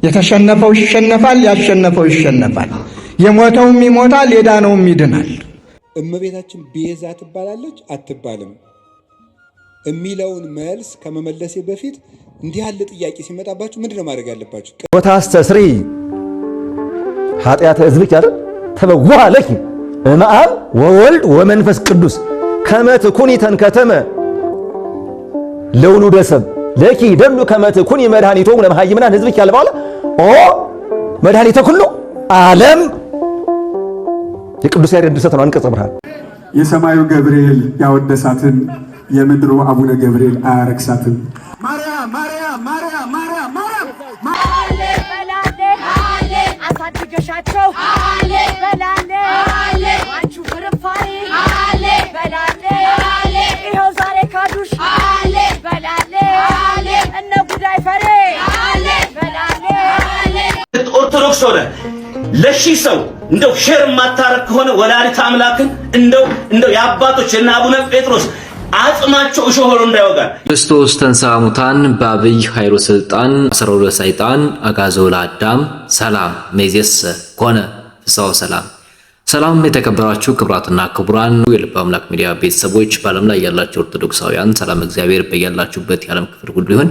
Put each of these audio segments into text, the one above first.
የተሸነፈው ይሸነፋል፣ ያሸነፈው ይሸነፋል። የሞተውም ይሞታል፣ የዳነውም ይድናል። እመቤታችን ቤዛ ትባላለች አትባልም የሚለውን መልስ ከመመለሴ በፊት እንዲህ ያለ ጥያቄ ሲመጣባችሁ ምንድነው ማድረግ ያለባችሁ? ወታስተስሪ ኃጢአተ ሕዝብኪ አይደል ተበዋ ለኪ እምአብ ወወልድ ወመንፈስ ቅዱስ ከመ ትኩኒ ተንከተመ ለውሉደ ሰብ ለኪ ደሉ ከመ ትኩኒ መድኃኒቶሙ ለመሃይምናን ሕዝብኪ ያለ በኋላ ኦ መድኃኒተ ኩሉ ዓለም የቅዱስ ያሬድ ድርሰት ነው። አንቀጸ ብርሃን የሰማዩ ገብርኤል ያወደሳትን የምድሩ አቡነ ገብርኤል አያረክሳትን። ማርያም ማርያም ማርያም ማርያም ማርያም አለ በላለ አለ አሳድገሻቸው አለ በላለ አለ አንቺ ፍርፋሪ አለ በላለ አለ ይኸው ዛሬ ካዱሽ አለ በላለ አለ እነ ጉዳይ ፈሬ አለ በላለ አለ ኦርቶዶክስ ሆነ ለሺህ ሰው እንደው ሼር ማታረክ ከሆነ ወላዲተ አምላክን እንደው የአባቶች እና አቡነ ጴጥሮስ አጽማቸው እሾህ ሆኖ እንዳይወጋል። ክርስቶስ ተንሥአ እሙታን በአብይ ኃይሉ ስልጣን አሰሮ ለሰይጣን አጋዞ ለአዳም ሰላም እምይእዜሰ ኮነ ፍስሐ ወሰላም። ሰላም የተከበራችሁ ክቡራትና ክቡራን የልበ አምላክ ሚዲያ ቤተሰቦች በዓለም ላይ ያላችሁ ኦርቶዶክሳውያን ሰላም እግዚአብሔር በያላችሁበት የዓለም ክፍል ሁሉ ይሁን።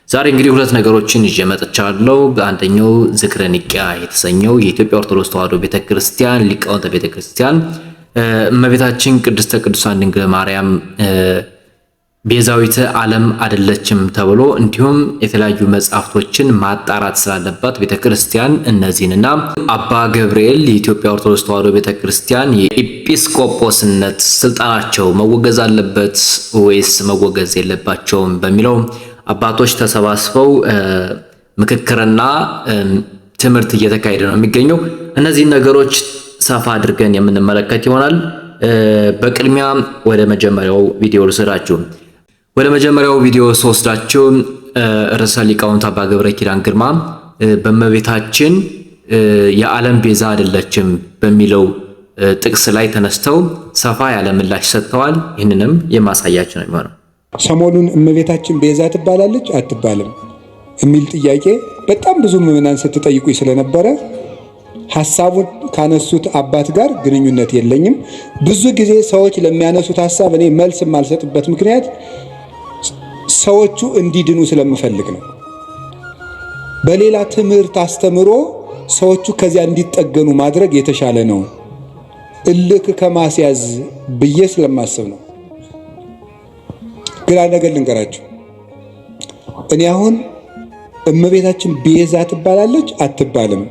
ዛሬ እንግዲህ ሁለት ነገሮችን ይዤ መጥቻለሁ። አንደኛው ዝክረ ኒቅያ የተሰኘው የኢትዮጵያ ኦርቶዶክስ ተዋሕዶ ቤተክርስቲያን ሊቃውንተ ቤተክርስቲያን እመቤታችን ቅድስተ ቅዱሳን ድንግል ማርያም ቤዛዊተ ዓለም አይደለችም ተብሎ እንዲሁም የተለያዩ መጻሕፍቶችን ማጣራት ስላለባት ቤተክርስቲያን እነዚህንና አባ ገብርኤል የኢትዮጵያ ኦርቶዶክስ ተዋሕዶ ቤተክርስቲያን የኤጲስቆጶስነት ስልጣናቸው መወገዝ አለበት ወይስ መወገዝ የለባቸውም በሚለው አባቶች ተሰባስበው ምክክርና ትምህርት እየተካሄደ ነው የሚገኘው። እነዚህ ነገሮች ሰፋ አድርገን የምንመለከት ይሆናል። በቅድሚያ ወደ መጀመሪያው ቪዲዮ ልስራችሁ። ወደ መጀመሪያው ቪዲዮ ስወስዳችሁ ርዕሰ ሊቃውንት አባ ገብረ ኪዳን ግርማ በእመቤታችን የዓለም ቤዛ አይደለችም በሚለው ጥቅስ ላይ ተነስተው ሰፋ ያለ ምላሽ ሰጥተዋል። ይህንንም የማሳያችሁ ነው የሚሆነው። ሰሞኑን እመቤታችን ቤዛ ትባላለች አትባልም የሚል ጥያቄ በጣም ብዙ ምዕመናን ስትጠይቁኝ ስለነበረ ሐሳቡን ካነሱት አባት ጋር ግንኙነት የለኝም። ብዙ ጊዜ ሰዎች ለሚያነሱት ሐሳብ እኔ መልስ የማልሰጥበት ምክንያት ሰዎቹ እንዲድኑ ስለምፈልግ ነው። በሌላ ትምህርት አስተምሮ ሰዎቹ ከዚያ እንዲጠገኑ ማድረግ የተሻለ ነው፣ እልክ ከማስያዝ ብዬ ስለማስብ ነው። ግራ ነገር ልንገራችሁ። እኔ አሁን እመቤታችን ቤዛ ትባላለች አትባልም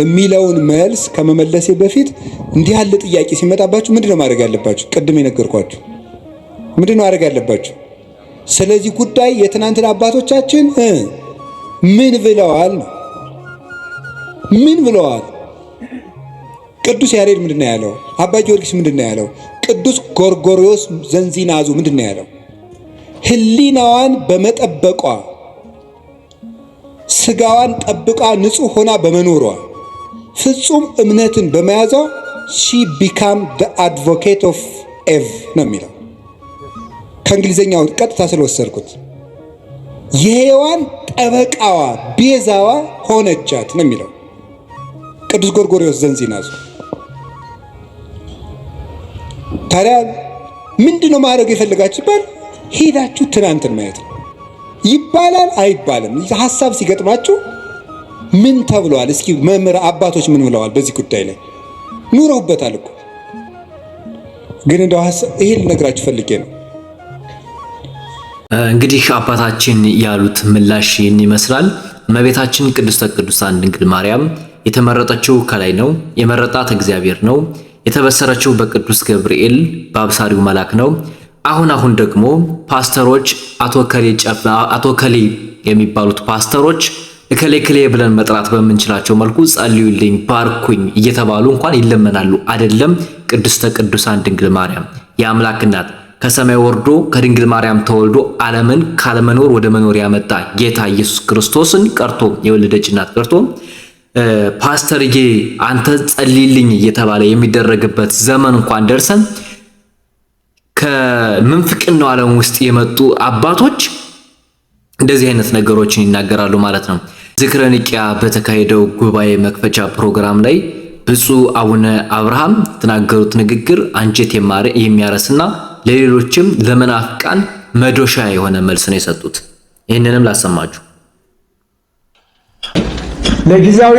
የሚለውን መልስ ከመመለሴ በፊት እንዲህ ያለ ጥያቄ ሲመጣባችሁ ምንድነው ማድረግ ያለባችሁ? ቅድም የነገርኳችሁ ምንድነው ማድረግ ያለባችሁ? ስለዚህ ጉዳይ የትናንትና አባቶቻችን ምን ብለዋል ነው። ምን ብለዋል? ቅዱስ ያሬድ ምንድነው ያለው? አባ ጊዮርጊስ ምንድነው ያለው? ቅዱስ ጎርጎርዮስ ዘንዚናዙ ምንድነው ያለው? ሕሊናዋን በመጠበቋ ስጋዋን ጠብቃ ንጹህ ሆና በመኖሯ ፍጹም እምነትን በመያዟ she became the advocate of Eve ነው የሚለው። ከእንግሊዘኛው ቀጥታ ስለወሰድኩት የሔዋን ጠበቃዋ ቤዛዋ ሆነቻት ነው የሚለው ቅዱስ ጎርጎርዮስ ዘንዚናዙ። ታዲያ ምንድነው ማድረግ የፈለጋችሁ ይባል? ሄዳችሁ ትናንትን ማየት ነው። ይባላል አይባልም? ሐሳብ ሲገጥማችሁ ምን ተብሏል? እስኪ መምህር አባቶች ምን ብለዋል በዚህ ጉዳይ ላይ? ኑረውበታል እኮ። ግን እንደው ይሄ ልነግራችሁ ፈልጌ ነው። እንግዲህ አባታችን ያሉት ምላሽ ይህን ይመስላል። እመቤታችን ቅድስተ ቅዱሳን ድንግል ማርያም የተመረጠችው ከላይ ነው፣ የመረጣት እግዚአብሔር ነው። የተበሰረችው በቅዱስ ገብርኤል በአብሳሪው መልአክ ነው። አሁን ደግሞ ፓስተሮች አቶ ከሌ የሚባሉት ፓስተሮች እከሌ ብለን መጥራት በምንችላቸው መልኩ ጸልዩልኝ፣ ባርኩኝ እየተባሉ እንኳን ይለመናሉ። አይደለም ቅድስተ ቅዱሳን ድንግል ማርያም የአምላክ እናት ከሰማይ ወርዶ ከድንግል ማርያም ተወልዶ ዓለምን ካለመኖር ወደ መኖር ያመጣ ጌታ ኢየሱስ ክርስቶስን ቀርቶ የወለደች እናት ቀርቶ ፓስተርዬ አንተ ጸልይልኝ እየተባለ የሚደረግበት ዘመን እንኳን ደርሰን ከምንፍቅናው ዓለም ውስጥ የመጡ አባቶች እንደዚህ አይነት ነገሮችን ይናገራሉ ማለት ነው። ዝክረ ኒቂያ በተካሄደው ጉባኤ መክፈቻ ፕሮግራም ላይ ብፁዕ አቡነ አብርሃም የተናገሩት ንግግር አንጀት የሚያረስና ለሌሎችም ለመናፍቃን መዶሻ የሆነ መልስ ነው የሰጡት። ይህንንም ላሰማችሁ። ለጊዜያዊ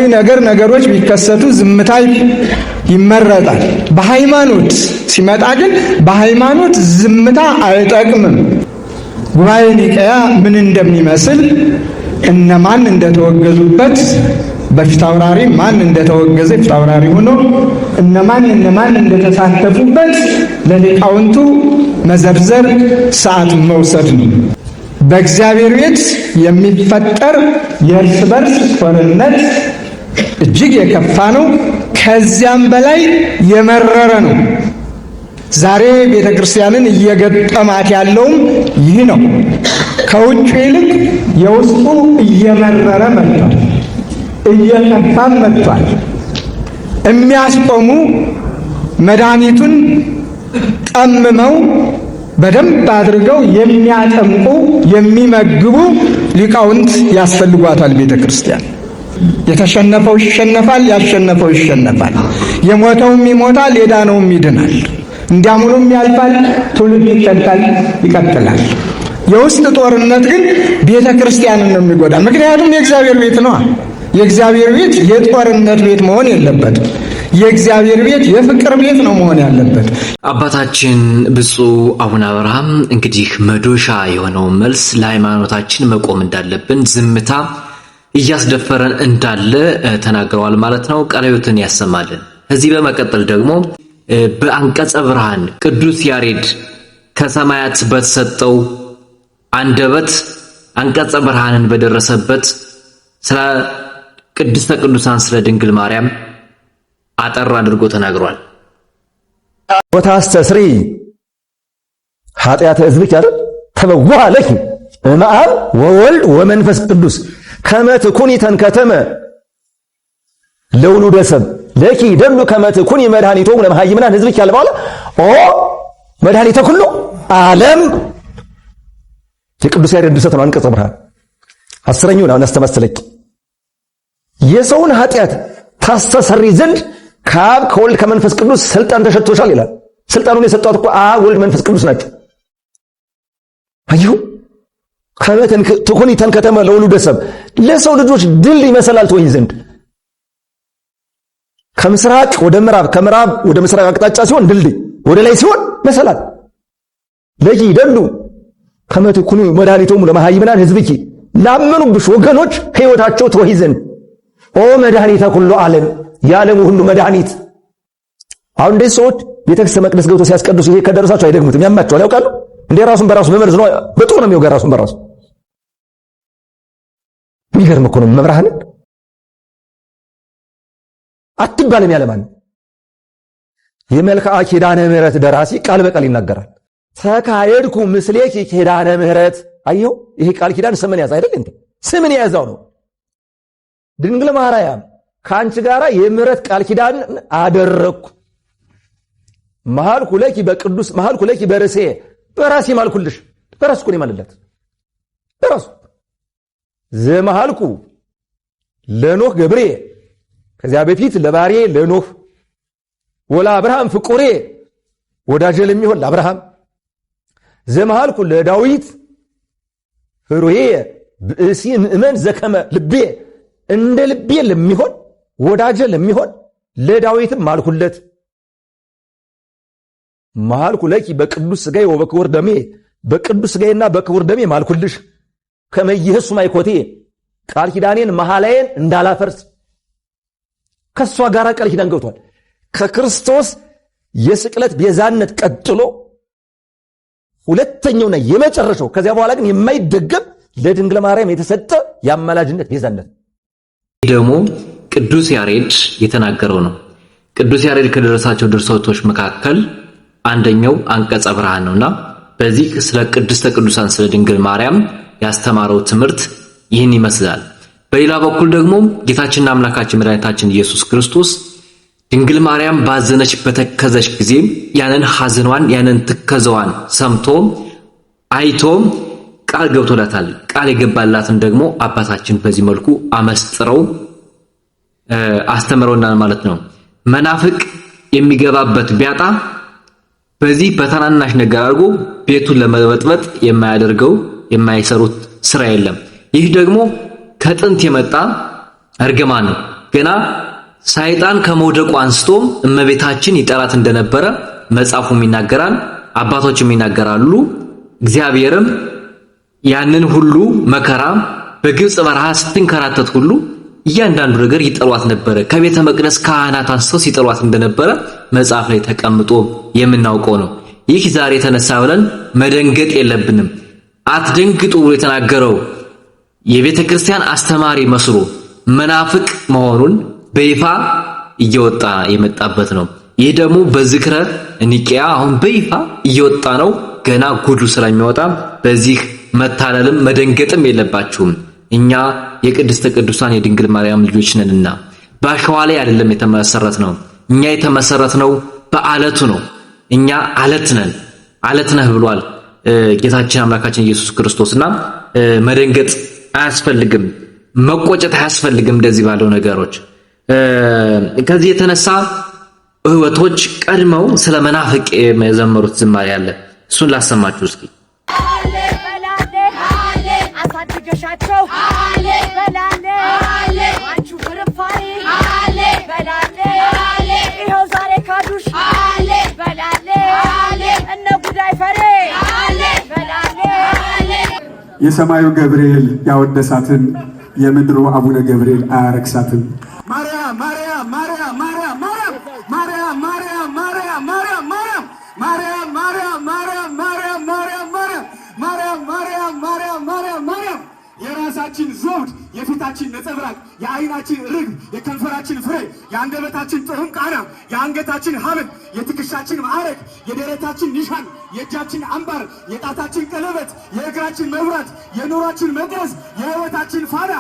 ነገሮች ቢከሰቱ ዝምታ ይመረጣል። በሃይማኖት ሲመጣ ግን በሃይማኖት ዝምታ አይጠቅምም። ጉባኤ ኒቂያ ምን እንደሚመስል እነማን እንደተወገዙበት በፊት አውራሪ ማን እንደተወገዘ ፊት አውራሪ ሆኖ እነማን እንደተሳተፉበት ለሊቃውንቱ መዘርዘር ሰዓት መውሰድ ነው። በእግዚአብሔር ቤት የሚፈጠር የእርስ በርስ ጦርነት እጅግ የከፋ ነው። ከዚያም በላይ የመረረ ነው። ዛሬ ቤተ ክርስቲያንን እየገጠማት ያለውም ይህ ነው። ከውጭ ይልቅ የውስጡ እየመረረ መጥቷል፣ እየከፋም መጥቷል። የሚያስቆሙ መድኃኒቱን ጠምመው በደንብ አድርገው የሚያጠምቁ የሚመግቡ ሊቃውንት ያስፈልጓታል ቤተ ክርስቲያን። የተሸነፈው ይሸነፋል፣ ያሸነፈው ይሸነፋል። የሞተውም ይሞታል፣ የዳነውም ይድናል። እንዲያምኑም ያልፋል፣ ትውልድ ይቀጥላል፣ ይቀጥላል። የውስጥ ጦርነት ግን ቤተ ክርስቲያንን ነው የሚጎዳ። ምክንያቱም የእግዚአብሔር ቤት ነው። የእግዚአብሔር ቤት የጦርነት ቤት መሆን የለበትም። የእግዚአብሔር ቤት የፍቅር ቤት ነው መሆን ያለበት። አባታችን ብፁዕ አቡነ አብርሃም እንግዲህ መዶሻ የሆነው መልስ ለሃይማኖታችን መቆም እንዳለብን ዝምታ እያስደፈረን እንዳለ ተናግረዋል ማለት ነው። ቃለ ሕይወትን ያሰማልን። ከዚህ በመቀጠል ደግሞ በአንቀጸ ብርሃን ቅዱስ ያሬድ ከሰማያት በተሰጠው አንደበት አንቀጸ ብርሃንን በደረሰበት ስለ ቅድስተ ቅዱሳን ስለ ድንግል ማርያም አጠር አድርጎ ተናግሯል። ወታስተስሪ ኃጢአተ ሕዝብኪ አይደል ተበዋህ ለኪ እምአብ ወወልድ ወመንፈስ ቅዱስ ከመ ትኩኒ ተንከተመ ለውሉደ ሰብ ለኪ ደሉ ከመ ትኩኒ መድኃኒቶሙ ለመሃይምናን ሕዝብኪ ያለ በኋላ መድኃኒተ ኩሉ ዓለም የቅዱስ ያሬድ ድርሰት ነው። አንቀጸ ብርሃን አስረኛውን አሁን አስተማስተለቂ የሰውን ኃጢአት ታስተሰሪ ዘንድ ከአብ ከወልድ ከመንፈስ ቅዱስ ስልጣን ተሰጥቶሻል ይላል። ስልጣኑን የሰጧት እኮ አብ ወልድ መንፈስ ቅዱስ ናቸው። አዩ ከመ ትኩኒ ተንከተመ ለውሉደ ሰብ ለሰው ልጆች ድል ይመሰላል ትወኝ ዘንድ ከምስራቅ ወደ ምዕራብ ከምዕራብ ወደ ምስራቅ አቅጣጫ ሲሆን ድልድይ ወደ ላይ ሲሆን መሰላል ለኪ ደሉ ከመ ትኩኒ መድኃኒቶሙ ለመሃይምናን ሕዝብኪ ላመኑብሽ ወገኖች ሕይወታቸው ትወሂ ዘንድ ኦ መድኃኒተ ኩሉ ዓለም የዓለሙ ሁሉ መድኃኒት። አሁን እንደዚህ ሰዎች ቤተክርስቲያን መቅደስ ገብተው ሲያስቀድሱ ይሄ ከደረሳቸው አይደግሙትም፣ ያማቸዋል። ያውቃሉ እንደ ራሱን በራሱ በመርዝ ነው በጦር ነው የሚወጋ ራሱን በራሱ። የሚገርም እኮ ነው። መብርሃንን አትባልም ያለማን የመልክዓ ኪዳነ ምሕረት ደራሲ ቃል በቃል ይናገራል። ተካሄድኩ ምስሌኪ ኪዳነ ምሕረት። አየው ይሄ ቃል ኪዳን ስምን ያዝ አይደል እንዴ? ስምን የያዘው ነው። ድንግል ማርያም ከአንቺ ጋራ የምሕረት ቃል ኪዳን አደረኩ። መሐልኩ ለኪ በቅዱስ መሐልኩ ለኪ በርሴ በራሴ ማልኩልሽ። በራሱ እኮ ነው የማልለት በራሱ ዘመሐልኩ ለኖህ ገብሬ ከዚያ በፊት ለባሬ ለኖህ ወላ አብርሃም ፍቁሬ ወዳጀ ለሚሆን ለአብርሃም ዘመሐልኩ ለዳዊት ፍሩዬ ብእሲ ምእመን ዘከመ ልቤ እንደ ልቤ ለሚሆን ወዳጀ ለሚሆን ለዳዊትም ማልኩለት። መሐልኩ ለኪ በቅዱስ ሥጋዬ ወበክቡር ደሜ በቅዱስ ሥጋዬና በክቡር ደሜ ማልኩልሽ። ከመ ይህሱ ማይኮቴ ቃል ኪዳኔን መሐላዬን እንዳላፈርስ። ከሷ ጋር ቃል ኪዳን ገብቷል። ከክርስቶስ የስቅለት ቤዛነት ቀጥሎ ሁለተኛውና የመጨረሻው ከዚያ በኋላ ግን የማይደገም ለድንግል ማርያም የተሰጠ የአማላጅነት ቤዛነት ደግሞ ቅዱስ ያሬድ የተናገረው ነው። ቅዱስ ያሬድ ከደረሳቸው ድርሰቶች መካከል አንደኛው አንቀጸ ብርሃን ነውና በዚህ ስለ ቅድስተ ቅዱሳን ስለ ድንግል ማርያም ያስተማረው ትምህርት ይህን ይመስላል። በሌላ በኩል ደግሞ ጌታችንና አምላካችን መድኃኒታችን ኢየሱስ ክርስቶስ ድንግል ማርያም ባዘነች በተከዘች ጊዜ ያንን ሐዘኗን ያንን ትከዘዋን ሰምቶ አይቶ ቃል ገብቶላታል። ቃል የገባላትን ደግሞ አባታችን በዚህ መልኩ አመስጥረው አስተምረውናል ማለት ነው። መናፍቅ የሚገባበት ቢያጣ በዚህ በተናናሽ ነገር አድርጎ ቤቱን ለመበጥበጥ የማያደርገው የማይሰሩት ስራ የለም። ይህ ደግሞ ከጥንት የመጣ እርግማን ነው። ገና ሰይጣን ከመውደቁ አንስቶ እመቤታችን ይጠራት እንደነበረ መጽሐፉም ይናገራል፣ አባቶችም ይናገራሉ። እግዚአብሔርም ያንን ሁሉ መከራ በግብጽ በረሃ ስትንከራተት ሁሉ እያንዳንዱ ነገር ይጠሯት ነበረ። ከቤተ መቅደስ ካህናት አንስተው ሲጠሯት እንደነበረ መጽሐፍ ላይ ተቀምጦ የምናውቀው ነው። ይህ ዛሬ ተነሳ ብለን መደንገጥ የለብንም። አትደንግጡ ብሎ የተናገረው የቤተ ክርስቲያን አስተማሪ መስሎ መናፍቅ መሆኑን በይፋ እየወጣ የመጣበት ነው። ይህ ደግሞ በዝክረ ኒቂያ አሁን በይፋ እየወጣ ነው። ገና ጉዱ ስለሚወጣ በዚህ መታለልም መደንገጥም የለባችሁም። እኛ የቅድስተ ቅዱሳን የድንግል ማርያም ልጆች ነንና በአሸዋ ላይ አይደለም የተመሰረትነው። እኛ የተመሰረትነው በአለቱ ነው። እኛ አለት ነን። አለት ነህ ብሏል ጌታችን አምላካችን ኢየሱስ ክርስቶስና መደንገጥ አያስፈልግም፣ መቆጨት አያስፈልግም። እንደዚህ ባለው ነገሮች ከዚህ የተነሳ እህቶች ቀድመው ስለ መናፍቅ የዘመሩት ዝማሬ አለ። እሱን ላሰማችሁ እስኪ። አሳድገሻቸው በላለ አንቺ ፍርፋሪ በላለ ይኸው ዛሬ ካዱሽ በላለ እነ ጉዳይ ፈሬ በላለ። የሰማዩ ገብርኤል ያወደሳትን የምድሩ አቡነ ገብርኤል አያረክሳትም። ማርያም ማርያም ማርያም ማርያም ማርያም ማርያም ማርያም ማርያም ማርያም ማርያም ማርያም ማርያም ማርያም ማርያም ማርያም ማርያም ማርያም ማርያም የራሳችን ዘውድ፣ የፊታችን ነጸብራቅ፣ የዓይናችን ርግብ፣ የከንፈራችን ፍሬ፣ የአንደበታችን ጥዑም ቃና፣ የአንገታችን ሐብል፣ የትከሻችን ማዕረግ፣ የደረታችን ኒሻን፣ የእጃችን አምባር፣ የጣታችን ቀለበት፣ የእግራችን መብራት፣ የኑሯችን መቅረዝ፣ የሕይወታችን ፋና፣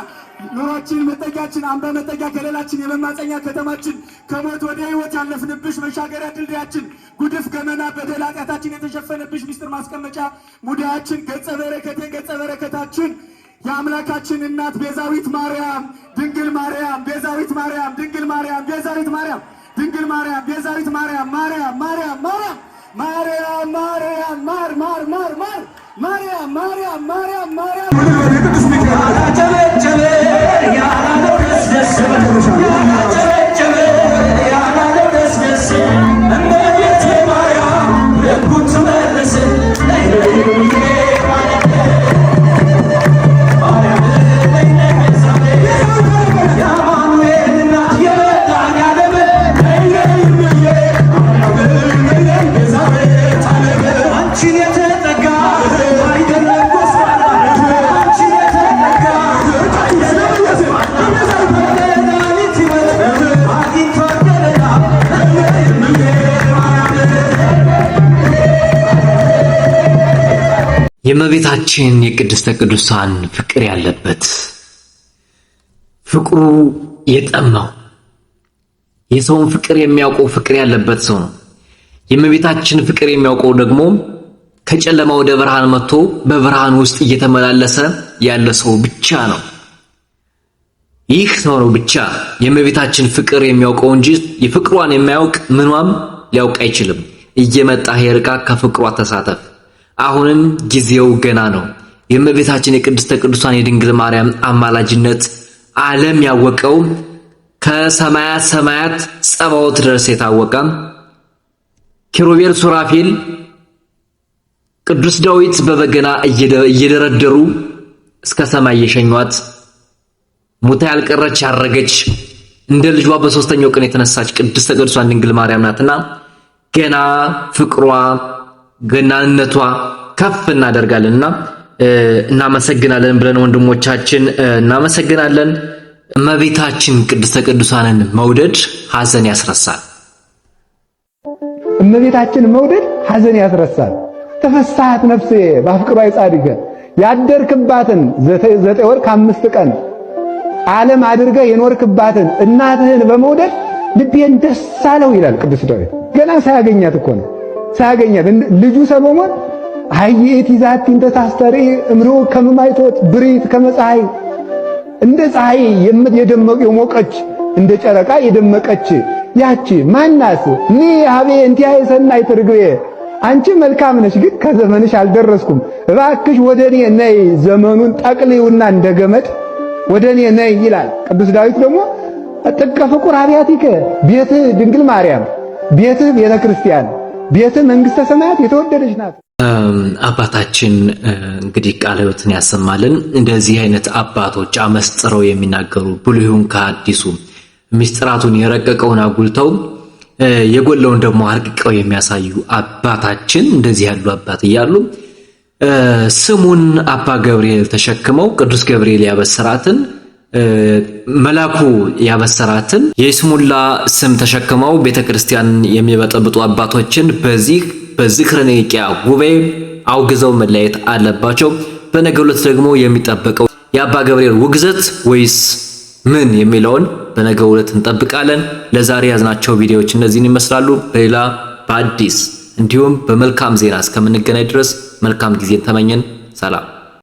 ኑሯችን መጠጊያችን፣ አምባ መጠጊያ ከለላችን፣ የመማፀኛ ከተማችን፣ ከሞት ወደ ሕይወት ያለፍንብሽ መሻገሪያ ድልድያችን፣ ጉድፍ ገመና በደል ኃጢአታችን የተሸፈነብሽ ምስጢር ማስቀመጫ ሙዳያችን፣ ገጸ በረከታችን የአምላካችን እናት ቤዛዊት ማርያም ድንግል ማርያም ቤዛዊት ማርያም ድንግል ማርያም ቤዛዊት ማርያም ድንግል ማርያም ቤዛዊት ማርያም ማርያም ማርያም ማርያም ማርያም ማርያም ማር ማር ማር ማር ማርያም ማርያም ማርያም ማርያም የእመቤታችን የቅድስተ ቅዱሳን ፍቅር ያለበት ፍቅሩ የጠማው የሰውን ፍቅር የሚያውቀው ፍቅር ያለበት ሰው ነው። የእመቤታችን ፍቅር የሚያውቀው ደግሞ ከጨለማ ወደ ብርሃን መጥቶ በብርሃን ውስጥ እየተመላለሰ ያለ ሰው ብቻ ነው። ይህ ሰው ነው ብቻ የእመቤታችን ፍቅር የሚያውቀው እንጂ የፍቅሯን የማያውቅ ምኗም ሊያውቅ አይችልም። እየመጣ ሄርቃ ከፍቅሯ ተሳተፍ። አሁንም ጊዜው ገና ነው። የእመቤታችን የቅድስተ ቅዱሳን የድንግል ማርያም አማላጅነት ዓለም ያወቀው ከሰማያት ሰማያት ጸባዖት ድረስ የታወቀ ኪሩቤል ሱራፌል ቅዱስ ዳዊት በበገና እየደረደሩ እስከ ሰማይ የሸኟት ሙታ ያልቀረች ያረገች እንደ ልጇ በሶስተኛው ቀን የተነሳች ቅድስተ ቅዱሳን ድንግል ማርያም ናትና ገና ፍቅሯ ገናነቷ ከፍ እናደርጋለንና እናመሰግናለን ብለን ወንድሞቻችን እናመሰግናለን። እመቤታችን ቅድስተ ቅዱሳንን መውደድ ሐዘን ያስረሳል። እመቤታችን መውደድ ሐዘን ያስረሳል። ተፈሳሐት ነፍሴ በአፍቅሯ ጻድቀ ያደርክባትን 9 ወር ከ5 ቀን ዓለም አድርገህ የኖርክባትን እናትህን በመውደድ ልቤን ደስ አለው ይላል ቅዱስ ዳዊት። ገና ሳያገኛት እኮ ነው ሳያገኛት ልጁ ሰሎሞን አየት ይዛት እንተ ታስተሪ እምሮ ከመማይቶት ብሪት ከመፀሐይ እንደ ፀሐይ የደመቀ የሞቀች እንደ ጨረቃ የደመቀች ያቺ ማናስ ኒ ሀቤ እንቲያ የሰናይ ትርግቤ አንቺ መልካም ነሽ፣ ግን ከዘመንሽ አልደረስኩም። እባክሽ ወደኔ ነይ፣ ዘመኑን ጠቅልዩና እንደገመድ ወደኔ ነይ ይላል ቅዱስ ዳዊት። ደግሞ ጥቀ ፍቁር አብያቲከ ቤትህ ድንግል ማርያም፣ ቤትህ ቤተ ክርስቲያን፣ ቤትህ መንግሥተ ሰማያት የተወደደች ናት። አባታችን እንግዲህ ቃለ ሕይወትን ያሰማልን። እንደዚህ አይነት አባቶች አመስጥረው የሚናገሩ ብሉይን ከአዲሱ ምስጢራቱን የረቀቀውን አጉልተው የጎለውን ደግሞ አርቅቀው የሚያሳዩ አባታችን እንደዚህ ያሉ አባት እያሉ ስሙን አባ ገብርኤል ተሸክመው ቅዱስ ገብርኤል ያበሰራትን መላኩ ያበሰራትን የስሙላ ስም ተሸክመው ቤተክርስቲያን የሚበጠብጡ አባቶችን በዝክረ ኒቅያ ጉባኤ አውግዘው መለየት አለባቸው። በነገው ዕለት ደግሞ የሚጠበቀው የአባ ገብርኤል ውግዘት ወይስ ምን የሚለውን በነገው ዕለት እንጠብቃለን። ለዛሬ ያዝናቸው ቪዲዮዎች እነዚህን ይመስላሉ። በሌላ በአዲስ እንዲሁም በመልካም ዜና እስከምንገናኝ ድረስ መልካም ጊዜን ተመኘን። ሰላም።